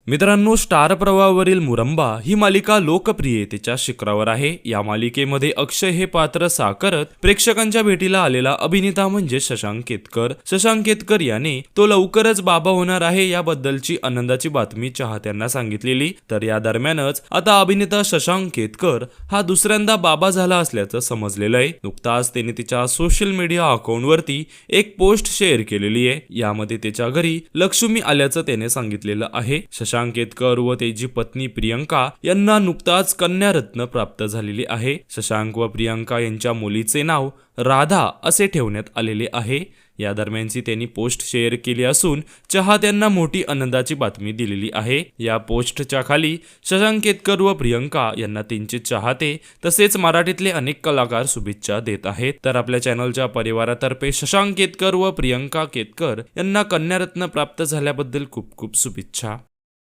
मित्रांनो, स्टार प्रवाहावरील मुरंबा ही मालिका लोकप्रियतेच्या शिखरावर आहे। या मालिकेमध्ये अक्षय हे पात्र साकारत प्रेक्षकांच्या भेटीला आलेला अभिनेता म्हणजे शशांक केतकर। शशांक केतकर याने तो लवकरच बाबा होणार आहे याबद्दलची आनंदाची बातमी चाहत्यांना सांगितलेली। तर या दरम्यानच आता अभिनेता शशांक केतकर हा दुसऱ्यांदा बाबा झाला असल्याचं समजलेलं आहे। नुकताच त्याने तिच्या सोशल मीडिया अकाउंटवरती एक पोस्ट शेअर केलेली आहे। यामध्ये त्याच्या घरी लक्ष्मी आल्याचं त्याने सांगितलेलं आहे। शशांक केतकर व त्याची पत्नी प्रियंका यांना नुकताच कन्या रत्न प्राप्त झालेली आहे। शशांक व प्रियंका यांच्या मुलीचे नाव राधा असे ठेवण्यात आलेले आहे। या दरम्यानची त्यांनी पोस्ट शेअर केली असून चाहत्यांना मोठी आनंदाची बातमी दिलेली आहे। या पोस्टच्या खाली शशांक केतकर व प्रियंका यांना त्यांचे चाहते तसेच मराठीतले अनेक कलाकार शुभेच्छा देत आहेत। तर आपल्या चॅनलच्या परिवारातर्फे शशांक केतकर व प्रियंका केतकर यांना कन्या रत्न प्राप्त झाल्याबद्दल खूप खूप शुभेच्छा।